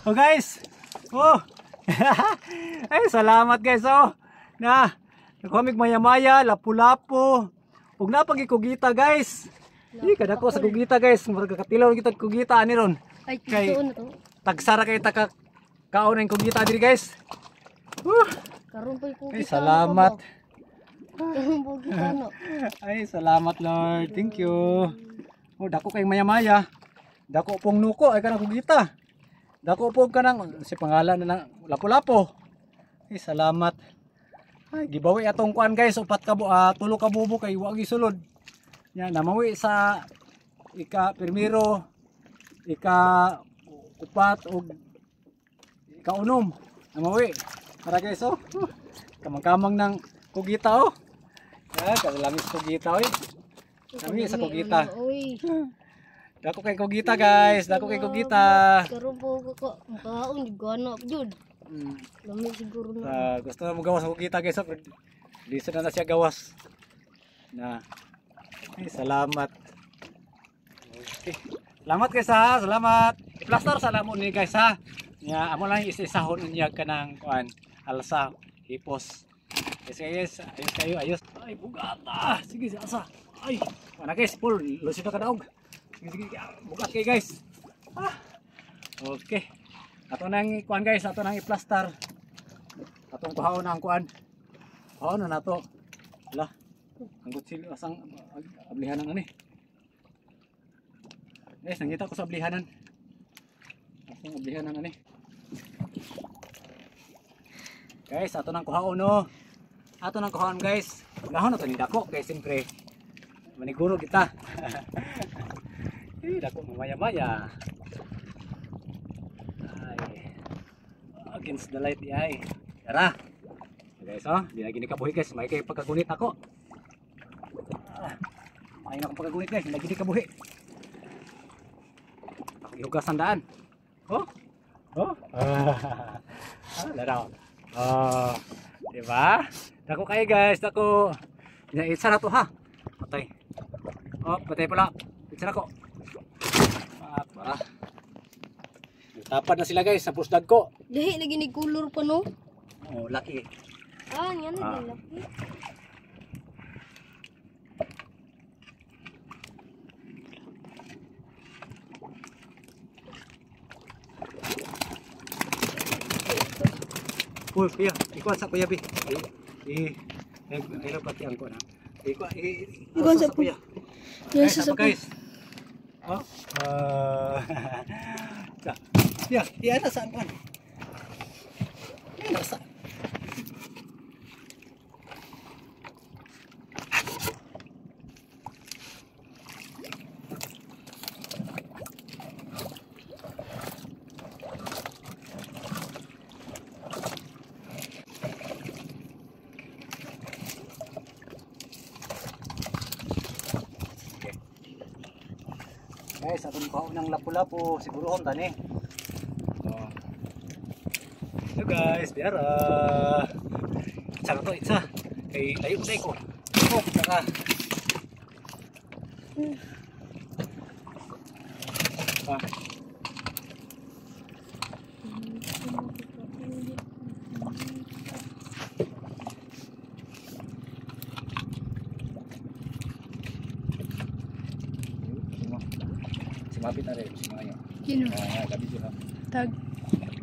Oh guys. Oh. Ay salamat guys oh. Na naghamig maya-maya, lapu-lapu. Ug napagi kugita guys. Di kada ko sa kugita guys, murag katilaw kita kugita ani ron. Ay Kay kito na to. tagsara kay ta kaon ang kugita diri guys. Karon pa ko Ay salamat. Karon po kita no. Ay salamat Lord. Thank you. Oh dako kay maya-maya. Dako pong nuko ay kanang kugita. Dako po kanang si pangalan na lapu-lapu. Ay salamat. Ay gibawi atong kuan guys, upat ka tulo ka bubo kay wa gisulod. Yan namawi sa ika-primero, ika-upat ug ika-unom. Namawi. Para guys oh. Kamang-kamang ng kugita oh. Ya, kalamis kugita oy. Kami sa kugita. Oy. Dako kay kugita guys, dako kay kugita. Karon po ko makaon di gana jud. Lami siguro na. Gusto na mo gawas sa kugita guys. Lisa na siya gawas. Na. Ay, salamat. Okay. Salamat guys ha, salamat. I-plaster sa lamon ni guys ha. Nya amo lang isa-isahon unya kanang kuan alsa hipos. Yes, ayos kayo, ayos. Ay, bugata. Sige, asa. Ay, mana guys, full. Lusin na kadaog. Sige, bugat kayo guys. Okay. Ato nang kuan guys, ato nang i-plaster. Atong kuhaon ang kuan. Kuhaon na nato. Wala. Ang kutsilyo asang ablihanan ani. Guys, nangita ko sa ablihanan. Asang ablihanan ani. Guys, ato nang kuhaon no. Ato nang kuhaon guys. Gahon na to ni dako kay siyempre maniguro kita. Dako mamaya-maya. Ay. Against the light ay. Tara. Guys, oh, di lagi ni kabuhi guys, may kay pagkagunit ako. May na akong pagkagunit guys, lagi ni kabuhi. Ako gihugasan daan. Oh. Oh. Laraw. Oh. Diba? Dako kayo guys, dako. Isa na to ha. Patay. Oh, patay pala. Isa na ko. Tapad na sila guys sa pusdag ko. Dahi lagi ni color pa no. Oh, laki. Yan na laki. Uy, kuya, ikuha sa kuya bi. Ay pati ang ko na. Ikuha sa kuya. Yes, sa guys. Oh. Ya, iya na saan kan? Nasa. Guys, atong kaon ng lapu-lapu, sigurohon tani. Oh. So guys, biara. Isa na to, isa. Kay layo sa ko. Oh, saka. Mapit na rin si Mayo. Kino? Gabi sila. Tag.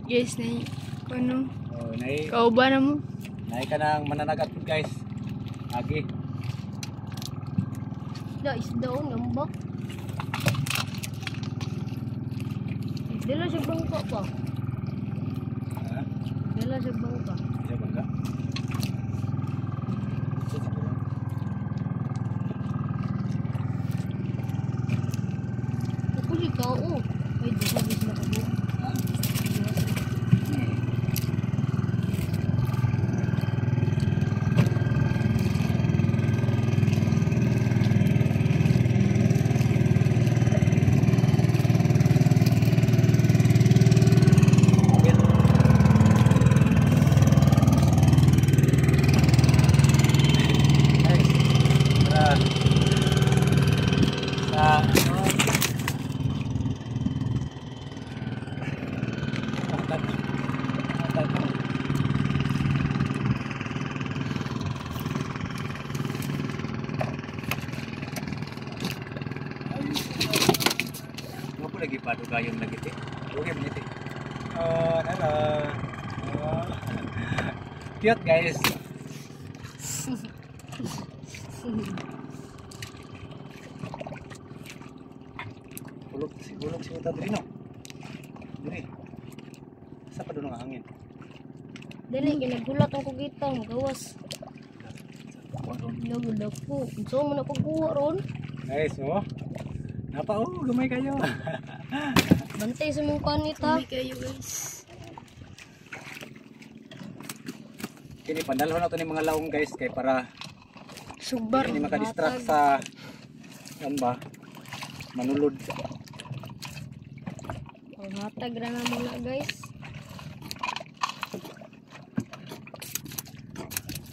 Yes, na ano? Oh, nai. Kauba na mo? Nai ka nang mananagat guys. Agi. Isda o, ngambak. Dila siya bangka pa. Ha? Dila siya bangka. Iya bangga. Ako si Kao. Ay, di ba bis na kabo? Ako lagi padugayon lagi ti. Okay man iti. Oh, nala. Oh. Cute guys. Bulog si Uta diri no. Diri. Sa pa doon ang hangin. Dili, ginagulat ang kugitang, gawas. Kuha Nagulat ko. So, mo na pagkuha ron. guys, oh. Napa, oh, lumay kayo. Bantay sa mong panit ha. Kayo guys. Kini pandalhon na to ni mga laong guys kay para Subar. hindi makadistract sa ano ba? Manulod. Hatag ra na muna guys.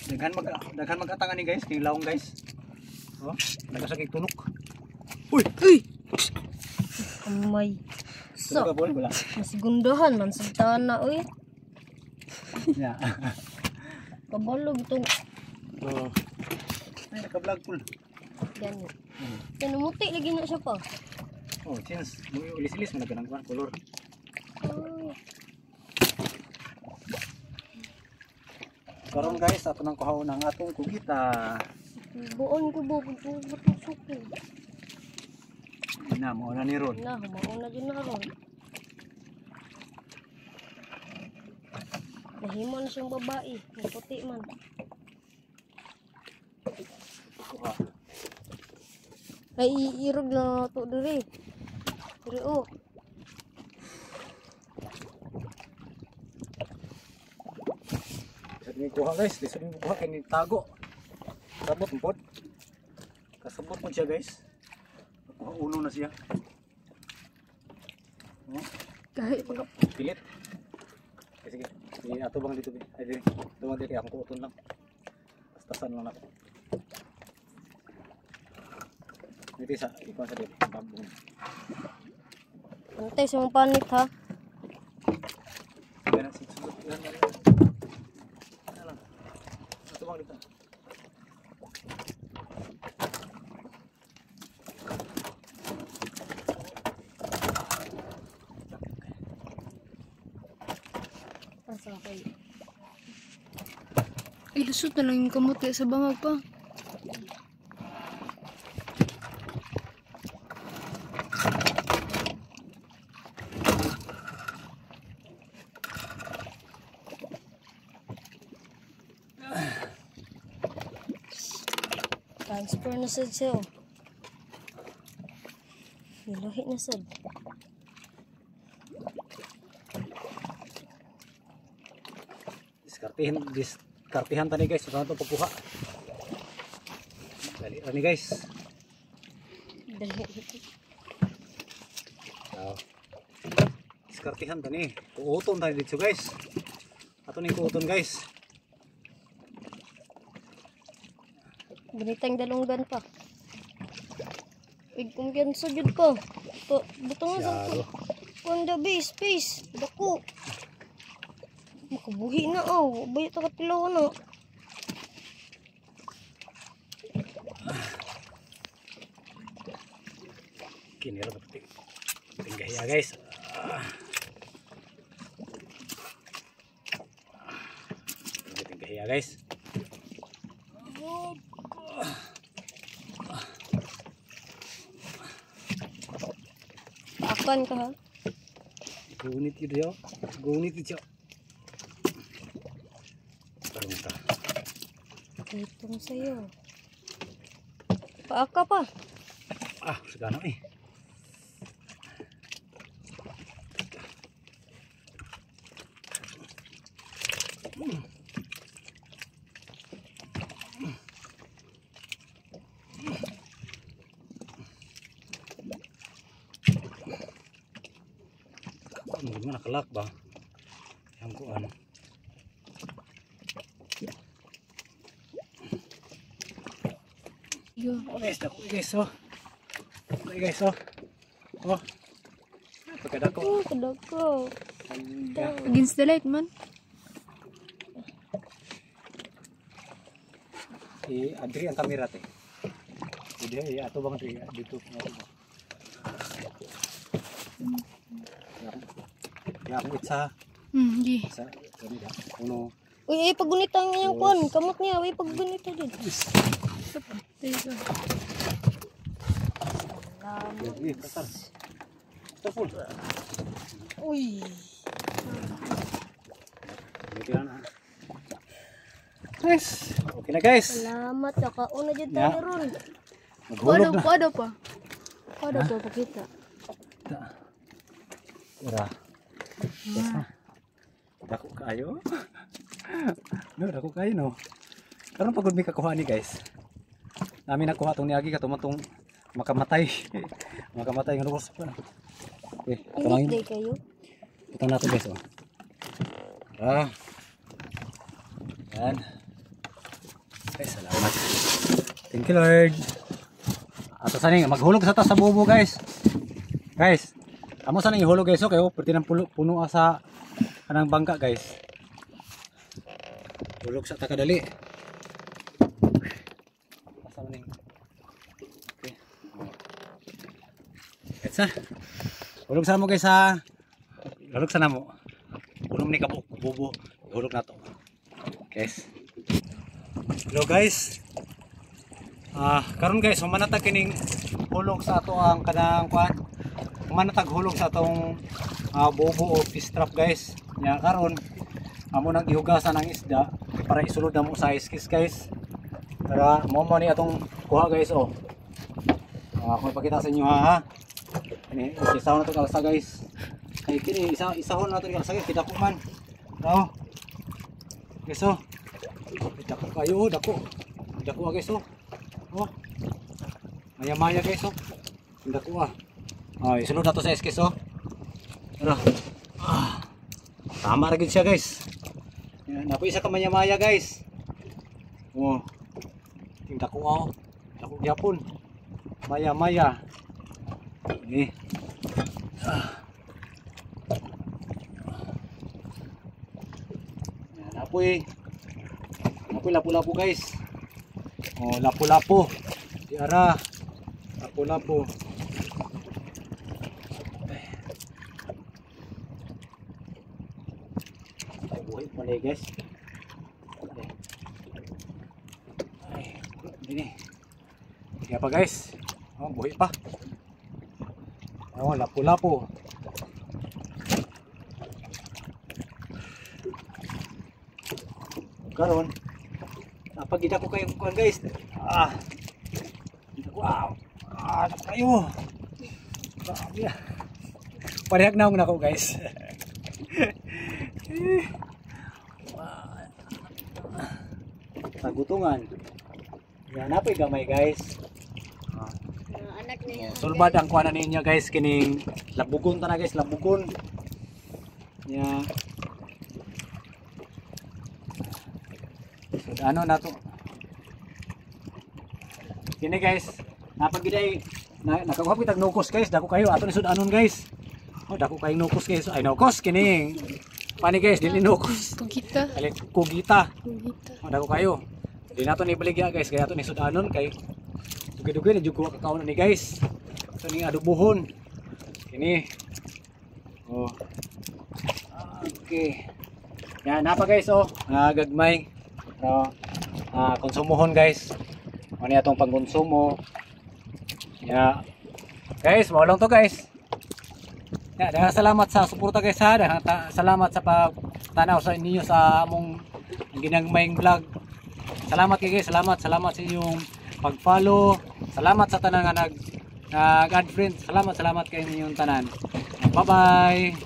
Daghan mag-atangan ni guys kay laong guys. Oh, nagasakig tunok. Uy! Uy! Kamay. So, So, bol wala. mas gundahan man sa tana oy. Yeah. Kabalog itong So, ay naka-vlog full. gani. Kanumuti lagi na siya pa. Oh, chance. Ulis-ulis mo na ganang color. Ay, Karon guys, ato nang kuhaon ang atong kugita. buon ko ba kung suko. Na mo na ni Ron. Na, mauna din na ron. Nahimo na siyang babae. Puti man. Kuha. Ay, iirog na to diri. Diri oh. Lisod mi kuha guys, lisod mi kuha kay ni tago. Sabot mo pod. Kasabot mo siya guys. Kuha uno na siya. Oh, Kahit pag pilit. Sige, sige, ato bang dito. Ay dito. Tuwang dito akong kuuton lang. Bastasan lang ako. Dito sa ikaw sa dito. Babong. Antay sa mong panit ha. Yan ang sitsulot. Yan lang. Ano lang. Ato bang dito. Asa kay. ilusot na lang yung kamote sa bangag pa. Transfer na sad siya. Oh. Nilahi na sad. Diskartihan tani guys, sa to pagkuha. Dali ani guys. Dali. Oh. Diskartihan tani. Kuuton tani dito guys. Ato ning kuuton guys. Ganitang dalunggan pa. Kumpiyansa jud ko. Butong sa Siyaro. Panda base space. Dako. Makabuhi na oh. Bayo ta katilaw na. Kinira ba ito? Tinggahiya guys. Tinggahiya guys. Akan ka ha. Gunit yun yun. Gunit yun. Parang ta. Itong sa'yo. Paaka pa. Ah, sagana eh. Ano nakalak ba? Yang kuan. Yo. Oh guys, dako guys oh. Okay guys oh. Oh. Pagkadako. Oh, kadako. Against the light man. Adri ang kamera te. Jadi ato bang dito. Ako itsa. Di. Sa kanila. Uno. Uy, paggunita nga yung kuan. Kamot niya. Uy, paggunita dyan. Teka. Uy, kasar. Full. Uy. Nice. Okay na guys. Salamat. Nakauna dyan Yeah. tayo ron. Maghulog na. Pado pa. Kada pa pakita. Ura. Yes na. Dako kayo. No, dako kayo no. Karon pagod mi kakuha ni guys. Namin nakuha tong niagi katumatong makamatay. Makamatay ng lubos pa. Okay, ito lang Hindi yun. kayo. Putang natin guys oh. Ah. Yan. Ay, salamat. Thank you Lord. Ato saning maghulog sa ta sa bubo guys. Guys, amo sa nang ihulog guys okay oh, pwede nang puno sa kanang bangka guys. Hulog sa ta kadali. Asa man ning. Okay. Etsa. Hulog sa mo guys ha. Hulog sa namo. Puno ni kabuk bubo. Hulog na to. Guys. Hello guys. Karon guys, manatag kining hulog sa ato ang kanang kuan. Manatag hulog sa atong bobo o fish trap guys. Nya karon amo nang ihugasan ang isda para isulod na mo sa iskis guys. Para mo ni atong kuha guys oh. Ako ipakita sa inyo ha. Ini isaw na to kalsa guys. Ay kini isahon na to kalsa guys kita ko man. Oh. Guys oh. Dako kayo dako. Dako guys oh. Oh. Maya-maya guys oh. Dako ah. Isunod na to sa iskis oh. Tara. Tama ra gid siya guys. Yan, napo isa ka maya-maya guys. Oh. Tingnan ko oh. Dako gyapon. Maya-maya. Ini. Yan, napoy. Napoy lapu-lapu guys. Oh, lapu-lapu. Di ara. Lapu-lapu. Buhay pa rin guys. Ay, gini. Kaya pa guys. Oh, buhay pa. Oh, lapu-lapu. Karon, napagida ko kayo kuan guys. Wow. Ano kayo? Grabe. Parehag na ako guys. Sagutungan. Yan napoy gamay guys. Anak niya. Sulbad ang kuha na ninyo guys kining labugon ta na guys, labugon. Ya. So, ano na to? Kini guys, napagiday nakakuha kitag nukos guys, dako kayo ato ni sudanon guys. Oh, dako kayong nukos guys. Ay nukos kining. Pani guys, dili nukos. Kugita. Ali kugita. Kugita. Oh, dako kayo. Di nato ni baligya guys, kaya ato ni sudanon kay dugay-dugay na jud ko kakao na ni guys. Ito ni adobohon. Kini. Oh. Okay. Yan napa guys oh, gagmay. So, konsumohon guys. Ano atong pangkonsumo. Ya. Guys, mo lang to guys. Ya, daghang salamat sa suporta guys ha. Salamat sa pagtanaw sa inyo sa among ginagmayng vlog. Salamat kay guys, salamat sa inyong pag-follow. Salamat sa tanan nga nag-add friends. Salamat kay inyong tanan. Bye-bye.